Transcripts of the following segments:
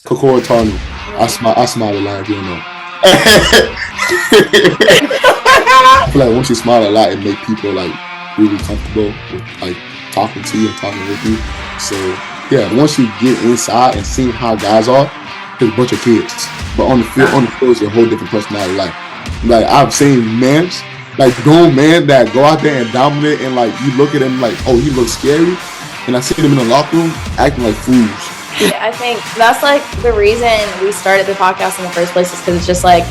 Kekoura Tarnue. I smile a lot, if you don't know. I feel like once you smile a lot, it make people like really comfortable with like talking to you and talking with you. So yeah, once you get inside and see how guys are, there's a bunch of kids. But on the field is a whole different personality. Like I've seen men, like grown men that go out there and dominate, and like you look at him like, oh, he looks scary, and I see them in the locker room acting like fools. I think that's like the reason we started the podcast in the first place is because it's just like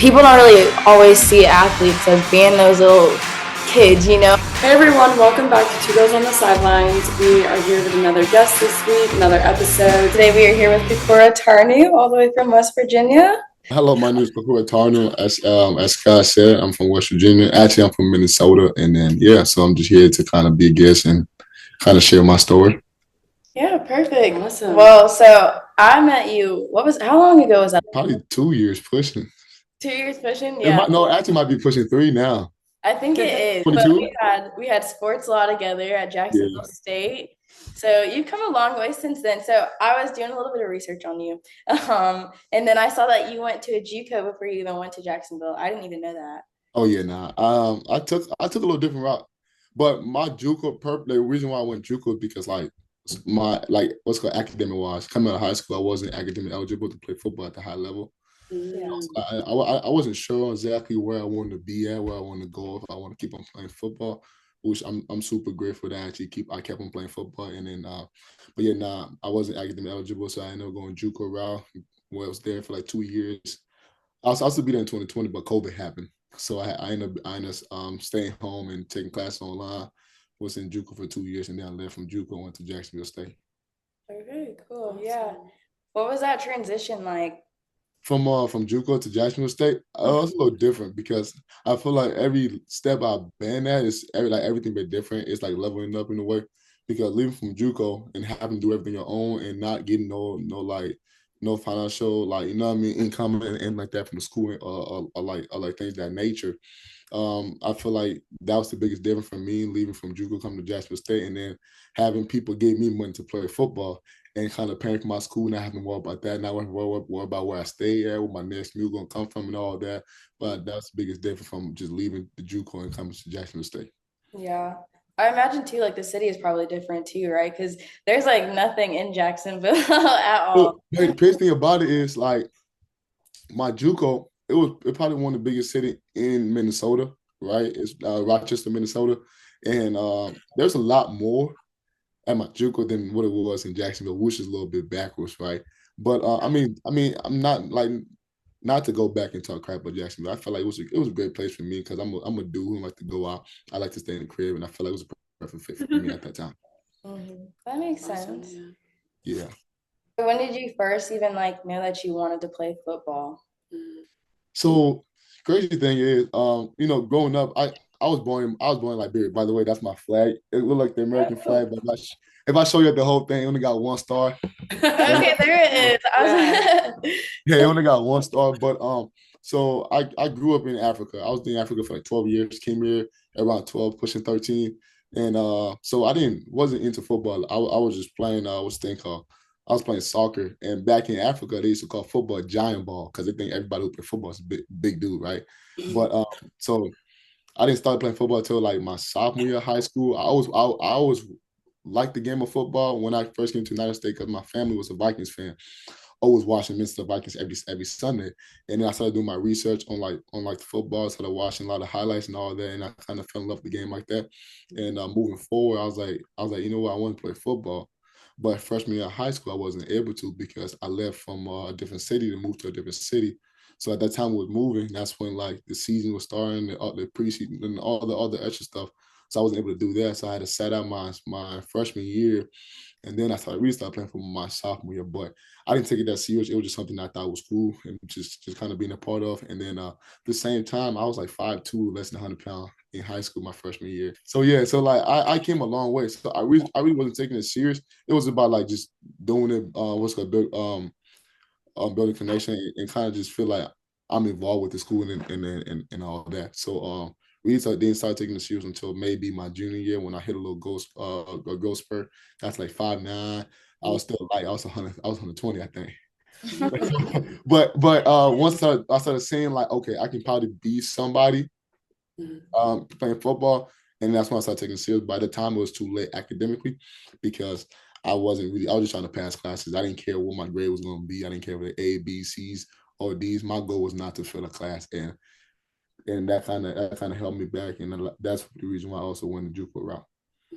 people don't really always see athletes as being those little kids, you know? Hey everyone, welcome back to Two Girls on the Sidelines. We are here with another guest this week, another episode. Today we are here with Kekoura Tarnue, all the way from West Virginia. Hello, my name is Kekoura Tarnue. As Scott said, I'm from West Virginia. Actually, I'm from Minnesota, and then so I'm just here to kind of be a guest and kind of share my story. Yeah, perfect. Awesome. Well, so I met you. How long ago was that? Probably 2 years pushing. 2 years pushing? Yeah. Actually might be pushing 3 now. I think it is. 22? But we had sports law together at Jacksonville State. So you've come a long way since then. So I was doing a little bit of research on you. And then I saw that you went to a JUCO before you even went to Jacksonville. I didn't even know that. Oh yeah, nah. I took a little different route. But my JUCO the reason why I went JUCO is because my what's called academic wise, coming out of high school, I wasn't academic eligible to play football at the high level. Yeah. I wasn't sure exactly where I wanted to be at, where I wanted to go, if I want to keep on playing football, which I'm super grateful that I kept on playing football. And then but yeah, I wasn't academic eligible, so I ended up going JUCO route, where I was there for like 2 years. I was supposed to be there in 2020, but COVID happened. So I ended up staying home and taking classes online. Was in JUCO for 2 years, and then I left from JUCO, went to Jacksonville State. Okay, cool. Awesome. Yeah. What was that transition like? From JUCO to Jacksonville State, it's a little different because I feel like every step I've been at is everything been different. It's like leveling up in a way, because leaving from JUCO and having to do everything your own and not getting no financial, like, you know what I mean, income and like that from the school or like things of that nature. I feel like that was the biggest difference for me, leaving from JUCO, coming to Jacksonville State, and then having people give me money to play football and kind of paying for my school, not having to worry about that, not worry about where I stay at, where my next meal gonna come from, and all that. But that's the biggest difference from just leaving the JUCO and coming to Jacksonville State. Yeah. I imagine too, like the city is probably different too, right? Because there's like nothing in Jacksonville at all. The crazy thing about it is like my JUCO, it probably one of the biggest cities in Minnesota, right? It's Rochester, Minnesota, and there's a lot more at my JUCO than what it was in Jacksonville, which is a little bit backwards, right? But I mean, I'm not to go back and talk crap about Jacksonville. I feel like it was a great place for me because I'm a dude who like to go out. I like to stay in the crib, and I feel like it was a perfect fit for me at that time. Mm-hmm. That makes sense. Yeah. When did you first even like know that you wanted to play football? So crazy thing is, growing up, I was born in Liberia. By the way, that's my flag. It looked like the American flag, but if I show you the whole thing, it only got 1 star. Okay, there it is. Yeah, it only got 1 star. But so I grew up in Africa. I was in Africa for like 12 years. Came here around 12, pushing 13, and so wasn't into football. I was just playing. I was playing soccer, and back in Africa, they used to call football giant ball because they think everybody who play football is a big dude, right? But so I didn't start playing football until like my sophomore year of high school. I always liked the game of football when I first came to the United States because my family was a Vikings fan. Always watching Minnesota Vikings every Sunday, and then I started doing my research on the football. Started watching a lot of highlights and all that, and I kind of fell in love with the game like that. And moving forward, I was like, you know what, I want to play football. But freshman year of high school, I wasn't able to because I left from a different city to move to a different city. So at that time we was moving, that's when like the season was starting, the preseason and all the other extra stuff. So I wasn't able to do that. So I had to set out my freshman year, and then I started playing for my sophomore year. But I didn't take it that serious. It was just something I thought was cool and just kind of being a part of. And then at the same time, I was like 5'2", less than 100 pounds in high school my freshman year. So yeah, so like I came a long way. So I really wasn't taking it serious. It was about like just doing it. Building connection and kind of just feel like I'm involved with the school and all that. So really didn't start taking it serious until maybe my junior year when I hit a growth spurt. That's like 5'9". I was still light. I was 100. I was 120, I think. but once I started saying like, okay, I can probably be somebody playing football, and that's when I started taking it serious. By the time it was too late academically, because I wasn't really. I was just trying to pass classes. I didn't care what my grade was going to be. I didn't care if it A, B, C's, or D's. My goal was not to fail a class, and that kind of held me back, and that's the reason why I also went the JUCO route.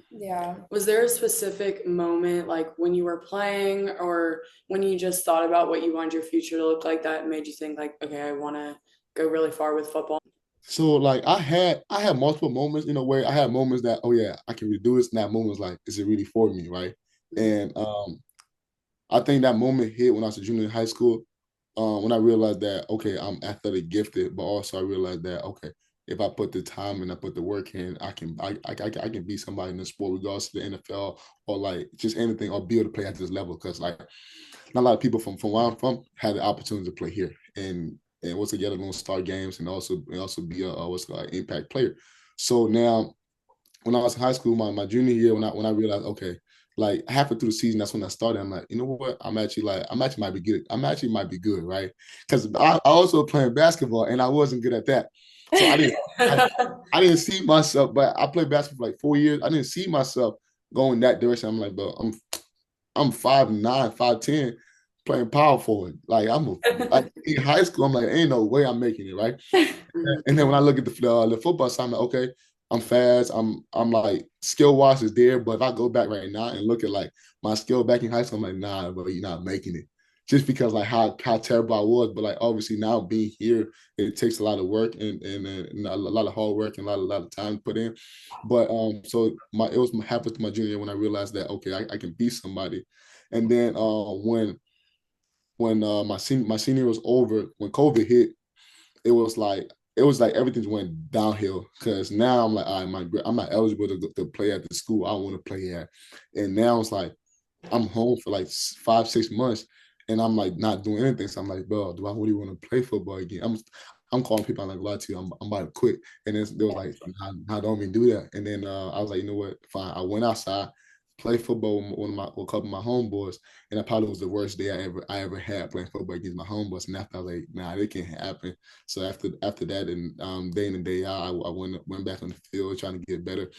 Yeah. Was there a specific moment, like when you were playing or when you just thought about what you wanted your future to look like, that made you think like, okay, I want to go really far with football? So like I had multiple moments in a way. I had moments that, oh yeah, I can really do this, and that moment was like, is it really for me, right? And I think that moment hit when I was a junior in high school, when I realized that, okay, I'm athletic gifted, but also I realized that, okay, if I put the time and I put the work in, I can be somebody in the sport, regardless of the NFL or like just anything, or be able to play at this level. Because like not a lot of people from where I'm from had the opportunity to play here, and once again, going to start games and also be a what's called an impact player. So now when I was in high school, my junior year, when I realized, okay, like halfway through the season, that's when I started. I'm like, you know what? I'm actually might be good. I'm actually might be good, right? Because I also playing basketball and I wasn't good at that. So I didn't see myself, but I played basketball for like 4 years. I didn't see myself going that direction. I'm like, but I'm 5'9", 5'10", playing power forward. Like like in high school, I'm like, ain't no way I'm making it, right? And then when I look at the football side, I'm like, okay, I'm fast. I'm like skill wise is there, but if I go back right now and look at like my skill back in high school, I'm like, nah, bro, you're not making it. Just because like how terrible I was, but like obviously now being here, it takes a lot of work and a lot of hard work and a lot of time put in. But so it was halfway through my junior year when I realized that, okay, I can be somebody. And then when my senior was over, when COVID hit, it was like everything went downhill, because now I'm like, all right, I'm not eligible to play at the school I want to play at, and now it's like I'm home for like 5 6 months, and I'm like not doing anything. So I'm like, bro, do I really want to play football again? I'm calling people. I'm like, lie to you, I'm about to quit. And then they was like, nah, don't even do that. And then I was like, you know what, fine. I went outside, played football with with a couple of my homeboys, and that probably was the worst day I ever had playing football against my homeboys. And after I was like, nah, it can't happen. So after that, and day in and day out, I went back on the field trying to get better,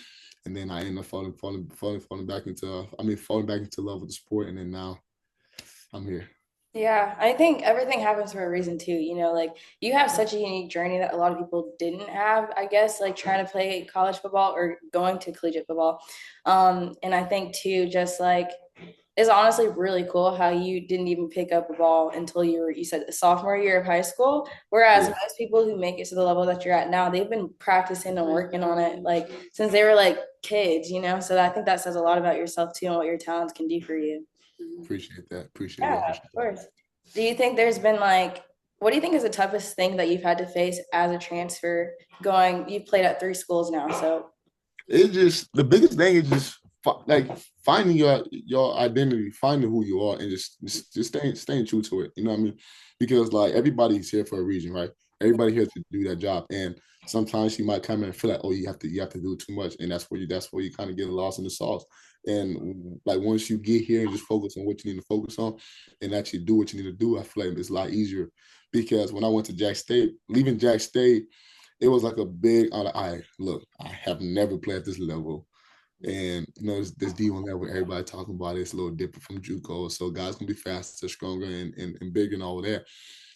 and then I ended up falling back into love with the sport, and then now I'm here. Yeah, I think everything happens for a reason too. Like you have such a unique journey that a lot of people didn't have, I guess, like trying to play college football or going to collegiate football. And I think too, just like it's honestly really cool how you didn't even pick up a ball until you said the sophomore year of high school. Whereas Yeah, most people who make it to the level that you're at now, they've been practicing and working on it like since they were like kids. So I think that says a lot about yourself too and what your talents can do for you. appreciate that. Yeah, of course. Do you think there's been like, what do you think is the toughest thing that you've had to face as a transfer you've played at 3 schools now, so. It's just the biggest thing is just like finding your identity, finding who you are, and just staying true to it. You know what I mean? Because like everybody's here for a reason, right? Everybody here to do their job, and sometimes you might come in and feel like, oh, you have to do too much, and that's where you kind of get lost in the sauce. And like once you get here and just focus on what you need to focus on, and actually do what you need to do, I feel like it's a lot easier. Because when I went to Jack State, leaving Jack State, it was like a big, look, I have never played at this level. And this D1 level, everybody talking about it's a little different from JUCO. So guys gonna be faster, stronger, and bigger and all of that.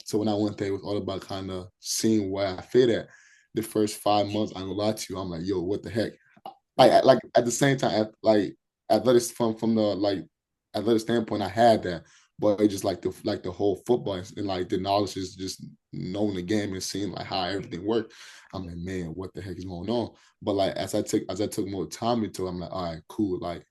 So when I went there, it was all about kind of seeing where I fit at. The first 5 months, I'm gonna lie to you, I'm like, yo, what the heck? Like at the same time, like athletics from the like athletic standpoint, I had that, but it just like the whole football and like the knowledge is just knowing the game and seeing like how everything worked. I'm like, man, what the heck is going on? But like as I took more time into it, I'm like, all right, cool. Like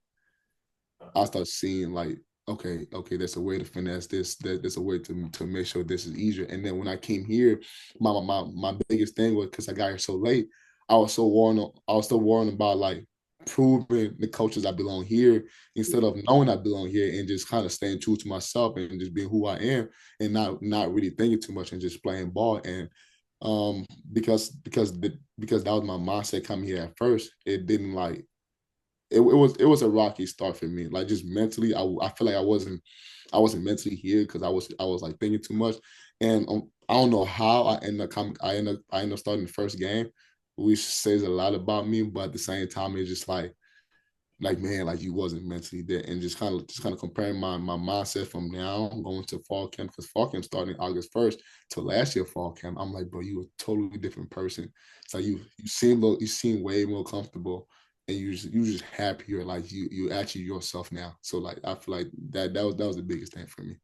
I start seeing like, okay, there's a way to finesse this. There's a way to make sure this is easier. And then when I came here, my biggest thing was because I got here so late. I was still worrying about like proving the coaches I belong here instead of knowing I belong here and just kind of staying true to myself and just being who I am and not really thinking too much and just playing ball. And because that was my mindset coming here at first, it didn't like it was a rocky start for me. Like just mentally, I feel like I wasn't mentally here because I was like thinking too much, and I don't know how I end up starting the first game, which says a lot about me. But at the same time, it's just like man, like you wasn't mentally there, and just kind of comparing my mindset from now going to fall camp, because fall camp starting August 1st to last year fall camp. I'm like, bro, you a totally different person. So you seem way more comfortable, and you just happier, like you actually yourself now. So like I feel like that was the biggest thing for me.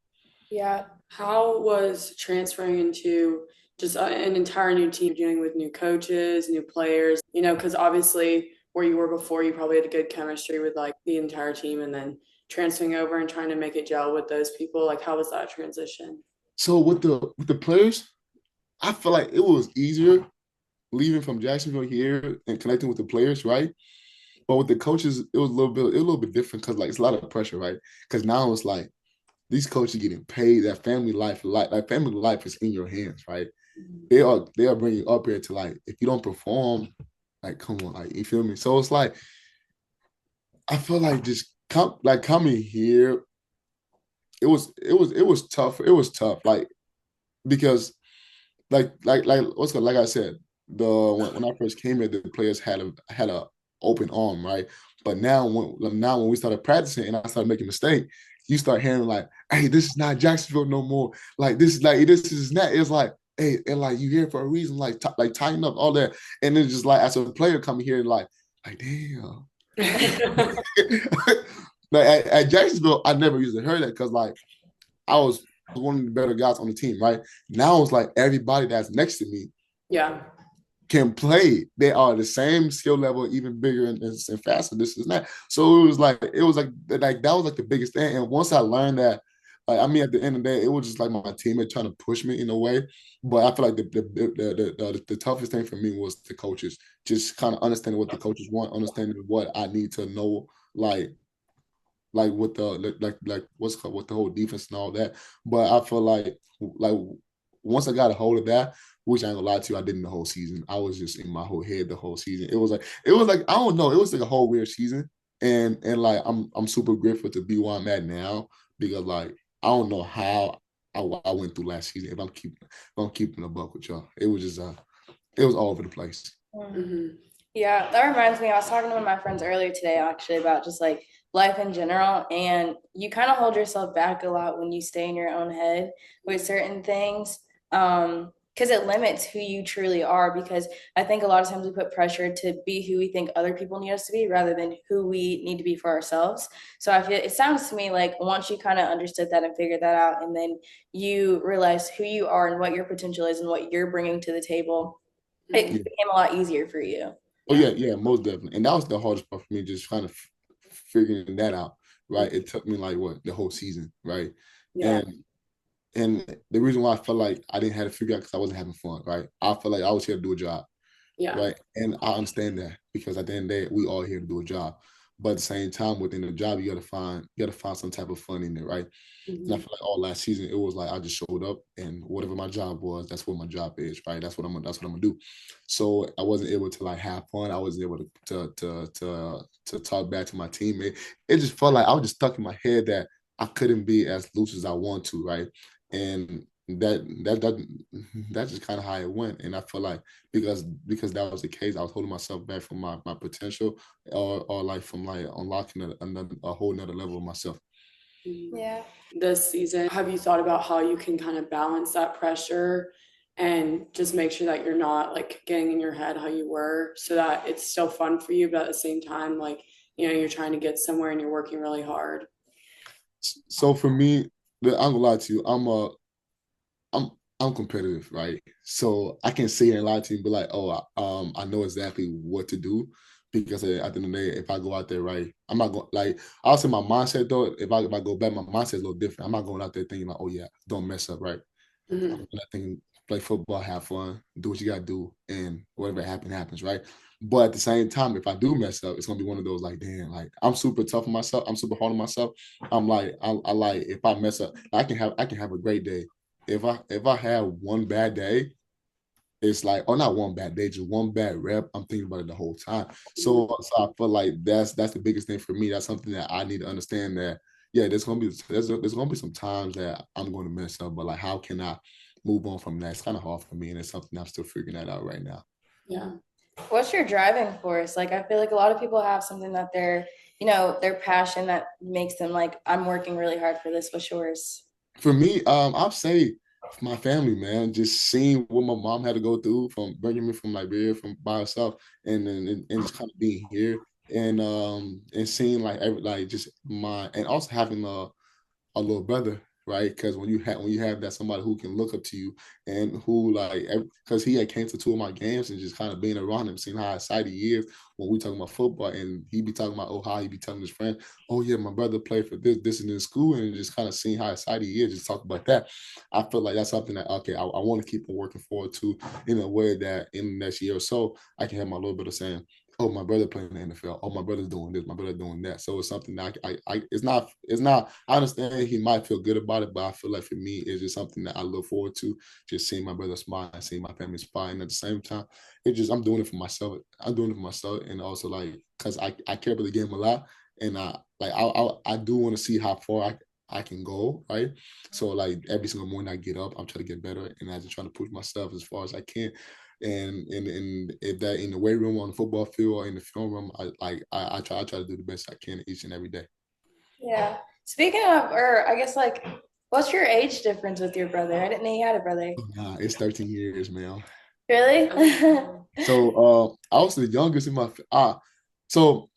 Yeah. How was transferring into just an entire new team, dealing with new coaches, new players, because obviously where you were before, you probably had a good chemistry with like the entire team, and then transferring over and trying to make it gel with those people. Like, how was that transition? So with the players, I feel like it was easier leaving from Jacksonville here and connecting with the players, right? But with the coaches, it was a little bit different because like it's a lot of pressure, right? Because now it's like these coaches getting paid. That family life is in your hands, right? They are bringing you up here to like if you don't perform, like come on, like you feel me? So it's like I feel like just coming here, it was tough. It was tough, like because what's called, like I said, when I first came here, the players had a open arm, right? But now when we started practicing and I started making mistakes, you start hearing like, hey, this is not Jacksonville no more. Like this is not. It's like, hey, and like you here for a reason, like like tighten up all that. And it's just like as a player coming here, like damn. Like at Jacksonville, I never used to hear that because like I was one of the better guys on the team, right? Now it's like everybody that's next to me Yeah. can play. They are the same skill level, even bigger and faster. This is that. So it was like that was like the biggest thing. And once I learned that, like I mean, at the end of the day, it was just like my teammate trying to push me in a way. But I feel like the toughest thing for me was the coaches, just kind of understanding what the coaches want, understanding what I need to know, like with the like what's called with the whole defense and all that. But I feel like once I got a hold of that, which I ain't gonna lie to you, I didn't the whole season. I was just in my whole head the whole season. It was like I don't know, it was like a whole weird season. And like I'm super grateful to be where I'm at now because like I don't know how I went through last season if I'm keeping a buck with y'all. It was all over the place. Mhm. Yeah, that reminds me. I was talking to one of my friends earlier today actually about just like life in general. And you kind of hold yourself back a lot when you stay in your own head with certain things. Because it limits who you truly are. Because I think a lot of times we put pressure to be who we think other people need us to be rather than who we need to be for ourselves. So I feel it sounds to me like once you kind of understood that and figured that out, and then you realize who you are and what your potential is and what you're bringing to the table, it Mhm. Yeah. became a lot easier for you. Oh Yeah. yeah, most definitely. And that was the hardest part for me, just kind of figuring that out. Right. It took me like what the whole season, right? Yeah. And and the reason why I felt like I didn't have to figure out because I wasn't having fun, right? I felt like I was here to do a job, Yeah. right? And I understand that because at the end of the day, we all here to do a job. But at the same time, within the job, you gotta find some type of fun in it, right? And I Mhm. feel like all last season, it was like I just showed up and whatever my job was, that's what my job is, right? That's what I'm gonna do. So I wasn't able to like have fun. I wasn't able to talk back to my teammate. It just felt like I was just stuck in my head that I couldn't be as loose as I want to, right? And that's just kind of how it went. And I feel like because that was the case, I was holding myself back from my potential, or like from like unlocking a whole nother level of myself. Mhm. Yeah. This season, have you thought about how you can kind of balance that pressure and just make sure that you're not like getting in your head how you were so that it's still fun for you, but at the same time, like, you're trying to get somewhere and you're working really hard? So for me, I'm gonna lie to you, I'm I'm competitive, right? So I can sit here and lie to you and be like, oh, I know exactly what to do because at the end of the day, if I go out there, right, I'm not going like I'll say my mindset though. If I go back, my mindset's a little different. I'm not going out there thinking like, oh yeah, don't mess up, right? I'm Hmm. going out there and play football, have fun, do what you gotta do, and whatever happens, happens, right? But at the same time, if I do mess up, it's gonna be one of those like, damn, like I'm super tough on myself. I'm super hard on myself. I'm like, I like if I mess up, I can have a great day. If I have one bad day, it's like, oh, not one bad day, just one bad rep. I'm thinking about it the whole time. So I feel like that's the biggest thing for me. That's something that I need to understand that, yeah, there's gonna be some times that I'm going to mess up, but like, how can I move on from that? It's kind of hard for me, and it's something I'm still figuring that out right now. Yeah. What's your driving force? Like, I feel like a lot of people have something that they're, their passion that makes them like, I'm working really hard for this. What's yours? For me, I'll say my family, man, just seeing what my mom had to go through from bringing me from Liberia from by herself, and just kind of being here, and seeing like like just and also having a little brother, right? Because when you have that somebody who can look up to you and who like, because he had came to two of my games and just kind of being around him, seeing how excited he is when we talking about football, and he be talking about, oh, how he be telling his friend, oh yeah, my brother played for this and in school, and just kind of seeing how excited he is, just talk about that. I feel like that's something that, okay, I want to keep on working forward to, in a way that in the next year or so I can have my little bit of saying, oh, my brother playing in the NFL. Oh, my brother's doing this. My brother doing that. So it's something that it's not. I understand he might feel good about it, but I feel like for me, it's just something that I look forward to. Just seeing my brother smile and seeing my family smile, and at the same time, I'm doing it for myself. I'm doing it for myself, and also like, because I care about the game a lot, and I do want to see how far I can go, right? So like every single morning I get up, I'm trying to get better, and I'm just trying to push myself as far as I can. And if that in the weight room, on the football field, or in the film room, I try to do the best I can each and every day. Yeah. Speaking of, or I guess like, what's your age difference with your brother? I didn't know you had a brother. Nah, it's 13 years, man. Really? So I was the youngest in my so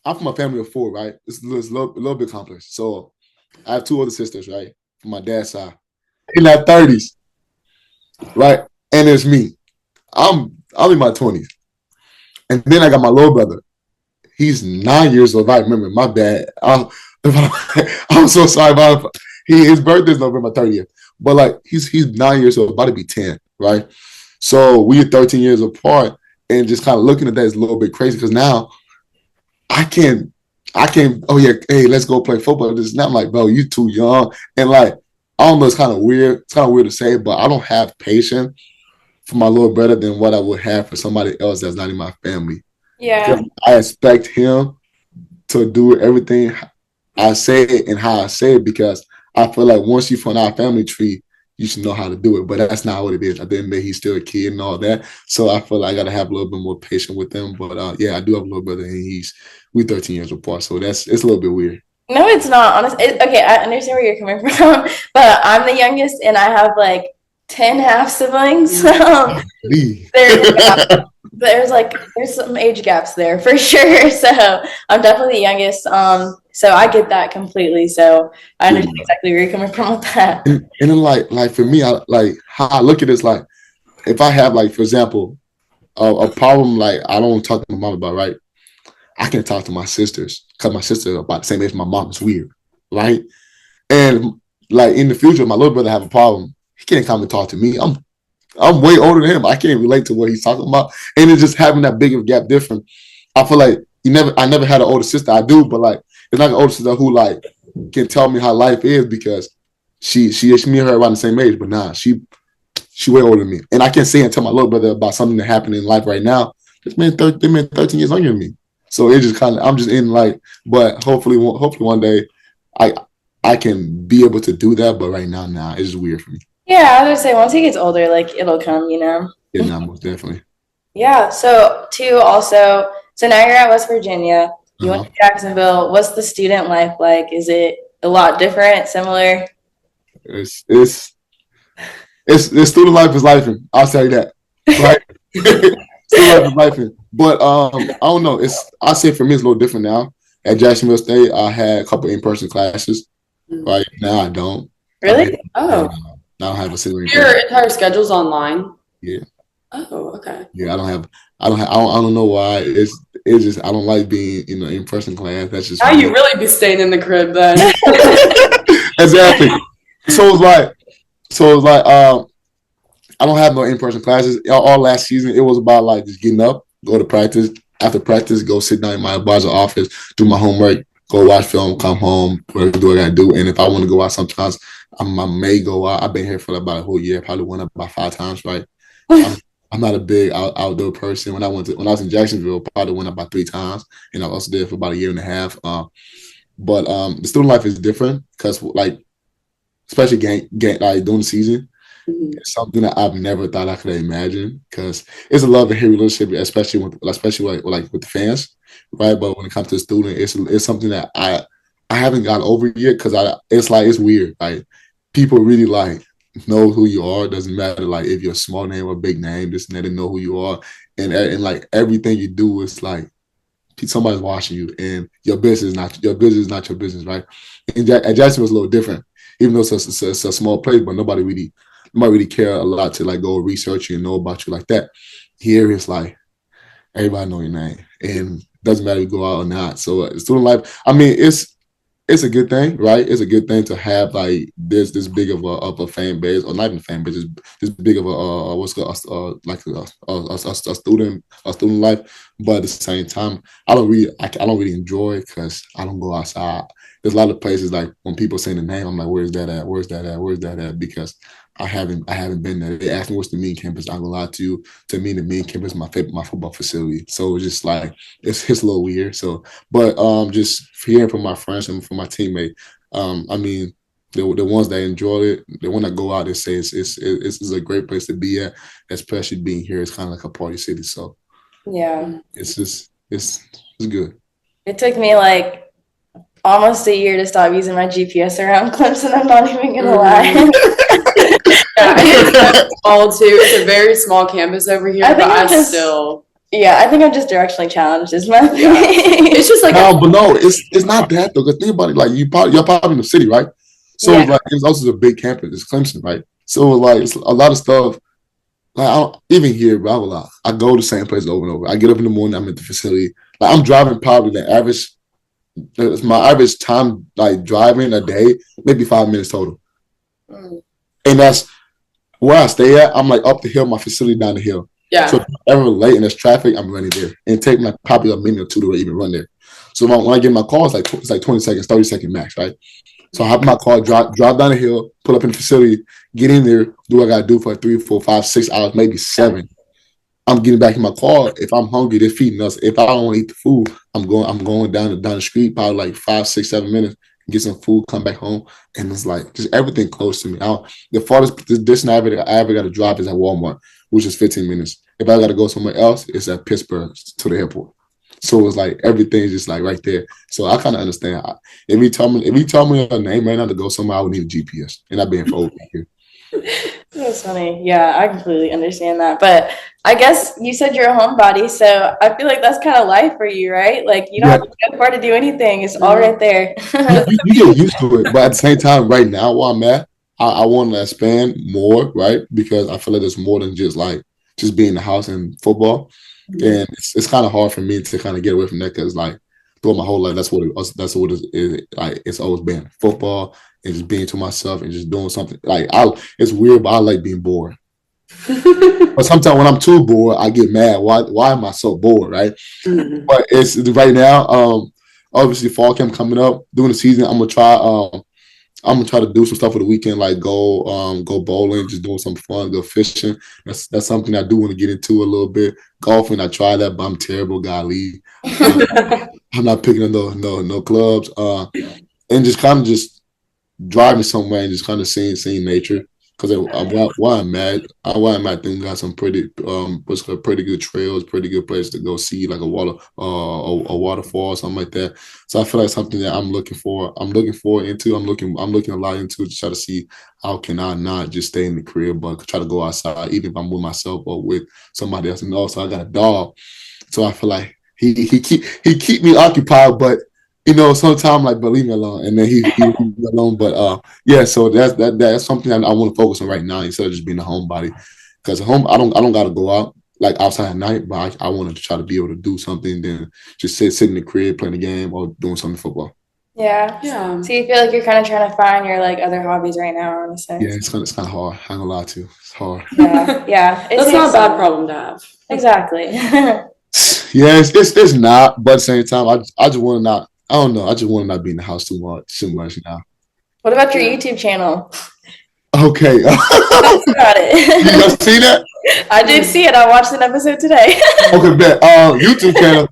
I'm from a family of four, right? It's a little bit complex. So I have two other sisters, right? From my dad's side. In their 30s, right? And it's me. I'm in my 20s. And then I got my little brother. He's 9 years old. I remember, my bad. I'm so sorry about it. His birthday's November 30th. But like, he's 9 years old, about to be 10, right? So we are 13 years apart, and just kind of looking at that is a little bit crazy, because now I can't oh yeah, hey, let's go play football. It's not like, bro, you too young. And like, I don't know, it's kind of weird. It's kind of weird to say, but I don't have patience for my little brother than what I would have for somebody else that's not in my family. Yeah. Because I expect him to do everything I say it and how I say it, because I feel like once you find our family tree, you should know how to do it. But that's not what it is. At the end of the day, he's still a kid and all that. So I feel like I got to have a little bit more patience with him. But yeah, I do have a little brother, and we 13 years apart. So it's a little bit weird. No, it's not. Honestly, okay, I understand where you're coming from, but I'm the youngest, and I have like 10 half siblings. There's some age gaps there for sure. So I'm definitely the youngest. So I get that completely. So I understand exactly where you're coming from with that. And then like for me, I like how I look at this, like, if I have, like, for example, a problem, like, I don't talk to my mom about, right? I can talk to my sisters, because my sister about the same age as my mom. Is weird, right? And like, in the future, my little brother have a problem, he can't come and talk to me. I'm way older than him. I can't relate to what he's talking about, and it's just having that bigger gap different. I feel like I never had an older sister. I do, but like, it's not an older sister who like can tell me how life is, because she me and her around the same age, but nah, she way older than me, and I can't say and tell my little brother about something that happened in life right now. This man, they man 13 years younger than me. So it just kind of, I'm just in like, but hopefully one day I can be able to do that. But right now, it's just weird for me. Yeah, I would say once he gets older, like it'll come, Yeah, most definitely. Yeah. So so now you're at West Virginia. You went to Jacksonville. What's the student life like? Is it a lot different, similar? It's student life is life. I'll tell you that. Right? Student life is life. But I don't know. I say for me it's a little different now. At Jacksonville State, I had a couple in-person classes. Right now, I don't. Really? I don't have a single. Your entire schedule's online. Yeah. Oh, okay. Yeah, I don't know why. It's just, I don't like being in an in-person class. That's just how you really be staying in the crib then. Exactly. So it's like I don't have no in-person classes. All last season, it was about like just getting up, go to practice. After practice, go sit down in my advisor office, do my homework, go watch film, come home, whatever do I gotta do. And if I want to go out sometimes, I may go out. I've been here for about a whole year, probably went up about 5 times, right? I'm not a big outdoor person. When I was in Jacksonville, probably went about 3 times, and I was also there for about a year and a half. But the student life is different because like especially like during the season, it's something that I've never thought I could imagine because it's a love and hate relationship, especially with the fans, right? But when it comes to the student, it's something that I haven't got over yet because it's weird. Like people really like know who you are. It doesn't matter like if you're a small name or big name, just let them know who you are, and like everything you do is like somebody's watching you, and your business is not your business, right? And Jackson was a little different, even though it's a small place, but nobody really care a lot to like go research you and know about you like that. Here it's like everybody know your name, and doesn't matter if you go out or not. So student life, I mean, it's a good thing, right? It's a good thing to have like this big of a fan base, or not even fan base, just this big of a what's called like a student life. But at the same time, I don't really enjoy it because I don't go outside. There's a lot of places like when people say the name, I'm like, where's that at? Where's that at? Where's that at? Because I haven't been there. They asked me what's the main campus. I'm gonna lie to you. To me, the main campus is my football facility. So it's just like it's a little weird. So but just hearing from my friends and from my teammate, I mean, the ones that enjoy it, the one that go out and say it's a great place to be at, especially being here. It's kind of like a party city, so Yeah. it's just it's good. It took me like almost a year to stop using my GPS around Clemson. I'm not even gonna lie. Yeah, it's small too. It's a very small campus over here, I think but I'm just- still. Yeah, I think I'm just directionally challenged is my thing. Yeah. It's just like No, it's not that though. Because think about it, like you're probably in the city, right? So Yeah. it's like it's also a big campus. It's Clemson, right? So like it's a lot of stuff. Like I don't, even here, blah blah blah. I go to the same place over and over. I get up in the morning. I'm at the facility. Like I'm driving probably the average. It's my average time like driving a day, maybe 5 minutes total, Mm. and that's where I stay at. I'm like up the hill. My facility down the hill. yeah. So if I'm ever late and there's traffic, I'm running there. And it takes like probably a minute or two to even run there. So when I get in my car, it's like 20 seconds, 30-second max, right? So I hop in my car, drive down the hill, pull up in the facility, get in there, do what I gotta do for 3, 4, 5, 6 hours, maybe 7. I'm getting back in my car. If I'm hungry, they're feeding us. If I don't want to eat the food, I'm going down the street, probably like 5, 6, 7 minutes, get some food, come back home. And it's like just everything close to me. The farthest distance I ever got to drive is at Walmart, which is 15 minutes. If I got to go somewhere else, it's at Pittsburgh to the airport. So it's like everything's just like right there. So I kind of understand. If you tell me a name right now to go somewhere, I would need a GPS, and I've been for over here. That's funny. Yeah, I completely understand that. But I guess you said you're a homebody, so I feel like that's kind of life for you, right? Like you don't have to go far to do anything. It's all right there. You get used to it, but at the same time, right now where I'm at, I want to expand more, right? Because I feel like there's more than just being in the house and football, and it's kind of hard for me to kind of get away from that because like throughout my whole life, that's what it is. Like it's always been football and just being to myself and just doing something. Like it's weird, but I like being bored. But sometimes when I'm too bored, I get mad. Why am I so bored, right? But it's right now. Obviously, fall camp coming up during the season. I'm gonna try. I'm gonna try to do some stuff for the weekend, like go bowling, just doing some fun, go fishing. That's something I do want to get into a little bit. Golfing, I try that, but I'm terrible. Golly, I'm not picking up no clubs. And just kind of just driving somewhere and just kind of seeing nature. Because why I'm mad, I think we got some pretty good trails, pretty good place to go see like a waterfall or something like that. So I feel like something that I'm looking for. I'm looking forward into. I'm looking a lot into to try to see how can I not just stay in the crib, but try to go outside, even if I'm with myself or with somebody else. And also I got a dog, so I feel like he keep me occupied, but sometimes like, but leave me alone, and then he leave me alone. But yeah, so that's something I want to focus on right now instead of just being a homebody. Because home, I don't got to go out like outside at night, but I want to try to be able to do something than just sit in the crib playing the game or doing something football. Yeah. Yeah. So you feel like you're kind of trying to find your like other hobbies right now, in a sense. Yeah, it's kind of hard. I ain't gonna lie to you, it's hard. Yeah. That's not a bad problem to have. Exactly. Yeah, it's not, but at the same time, I just want to not. I don't know. I just want to not be in the house too much now. What about your YouTube channel? Okay. About You it. guys see that? I did see it. I watched an episode today. Okay, bet. YouTube channel.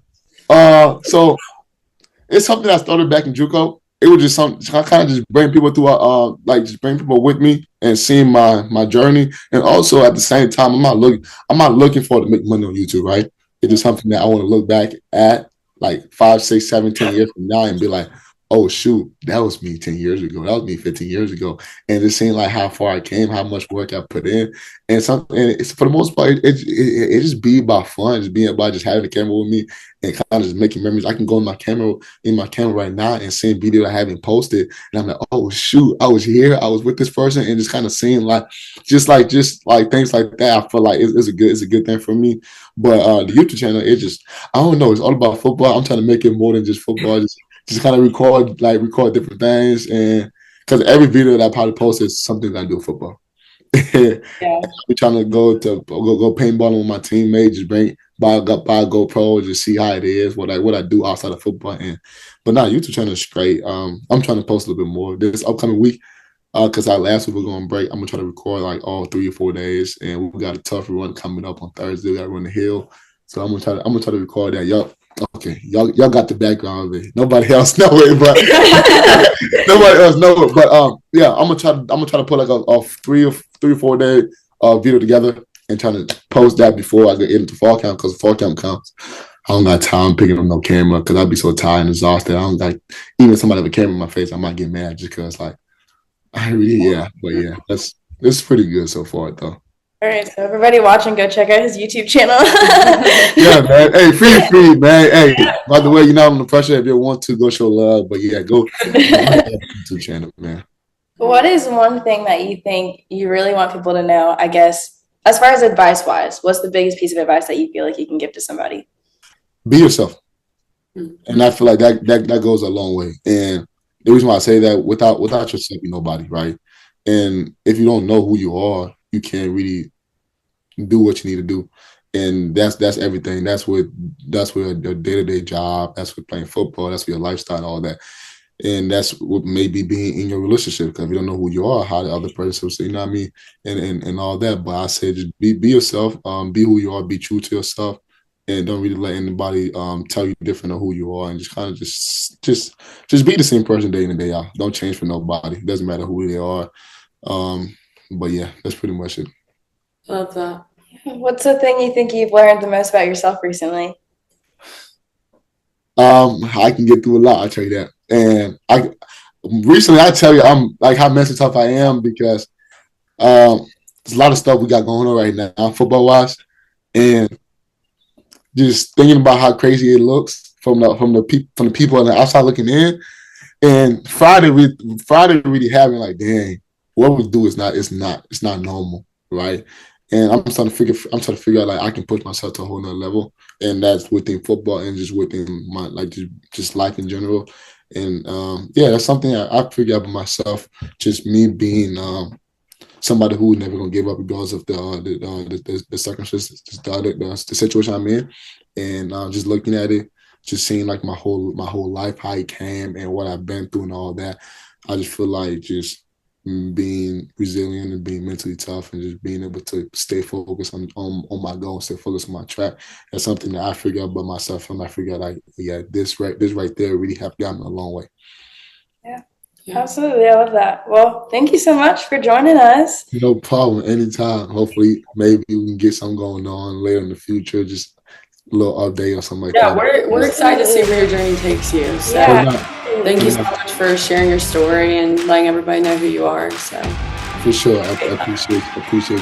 So it's something I started back in JUCO. It was just something I kind of just bring people through, like just bring people with me and seeing my journey. And also at the same time, I'm not looking for to make money on YouTube, right? It's just something that I want to look back at like 5, 6, 7, 10 years from now and be like, oh shoot, that was me 10 years ago. That was me 15 years ago. And it seemed like how far I came, how much work I put in. And something, and it's for the most part, it just be about fun, just being about just having the camera with me and kind of just making memories. I can go in my camera right now and seeing video I haven't posted, and I'm like, oh shoot, I was here, I was with this person, and just kind of seeing just like things like that. I feel like it's a good thing for me. But the YouTube channel, it just I don't know, it's all about football. I'm trying to make it more than just football. Just kind of record different things, and because every video that I probably post is something that I do with football. Yeah. We're trying to go paintballing with my teammates, just buy a GoPro, just see how it is, what I do outside of football. But now YouTube channel is great. I'm trying to post a little bit more this upcoming week. Because our last week we're going to break. I'm gonna try to record like all 3 or 4 days, and we got a tough run coming up on Thursday. We got to run the hill, so I'm gonna try to record that. Y'all got the background of it. Nobody else know it, but nobody else know it. But yeah, I'm gonna try to put like a 3 or 4 day video together and trying to post that before I get into fall camp, because fall camp comes. I don't got time picking up no camera because I'd be so tired and exhausted. I don't like even somebody have a camera in my face, I might get mad just because like but yeah, it's pretty good so far though. All right, so everybody watching, go check out his YouTube channel. Yeah, man. Hey, free, man. Hey, by the way, you're not under pressure. If you want to, go show love. But yeah, go YouTube channel, man. What is one thing that you think you really want people to know, I guess, as far as advice-wise, what's the biggest piece of advice that you feel like you can give to somebody? Be yourself. And I feel like that goes a long way. And the reason why I say that, without yourself, you're nobody, right? And if you don't know who you are, you can't really do what you need to do. And that's everything. That's with your day-to-day job, that's with playing football, that's with your lifestyle, all that. And that's what maybe being in your relationship, because if you don't know who you are, how the other person will say, you know what I mean, and all that. But I say just be yourself, be who you are, be true to yourself, and don't really let anybody tell you different of who you are, and just kind of just be the same person day in and day out. Don't change for nobody. It doesn't matter who they are. But yeah, that's pretty much it. Love that. What's the thing you think you've learned the most about yourself recently? I can get through a lot, I'll tell you that. And I tell you, I'm like how mentally tough I am, because there's a lot of stuff we got going on right now, football wise, and just thinking about how crazy it looks from the people on the outside looking in. And Friday really having like, dang, what we do is not normal, right? And I'm trying to figure out like I can push myself to a whole nother level, and that's within football and just within my like just life in general. And yeah, that's something I figured out by myself. Just me being somebody who's never gonna give up regardless of the circumstances, the situation I'm in, and just looking at it, just seeing like my whole life, how it came and what I've been through and all that. I just feel like just being resilient and being mentally tough and just being able to stay focused on my goal, stay focused on my track. That's something that I figured out by myself, and I figured out like, yeah, this right there really have gotten me a long way. Yeah. Absolutely. I love that. Well, thank you so much for joining us. No problem. Anytime. Hopefully, maybe we can get something going on later in the future. Just a little update or something like that. Yeah, we're excited to see where your journey takes you. So thank you so much for sharing your story and letting everybody know who you are. So for sure. I appreciate you. I appreciate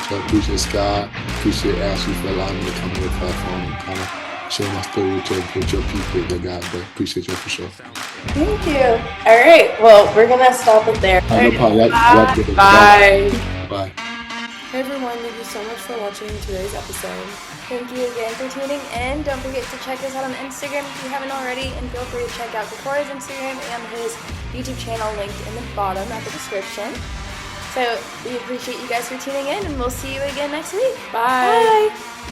Scott. I appreciate Ashley for allowing me to come to the platform and kind of share my story with your people, your guys. But appreciate you for sure. Thank you. All right. Well, we're gonna stop it there. No problem. Bye. Bye. Hey everyone, thank you so much for watching today's episode. Thank you again for tuning in. Don't forget to check us out on Instagram if you haven't already, and feel free to check out Kekoura's Instagram and his YouTube channel linked in the bottom of the description. So we appreciate you guys for tuning in, and we'll see you again next week. Bye. Bye.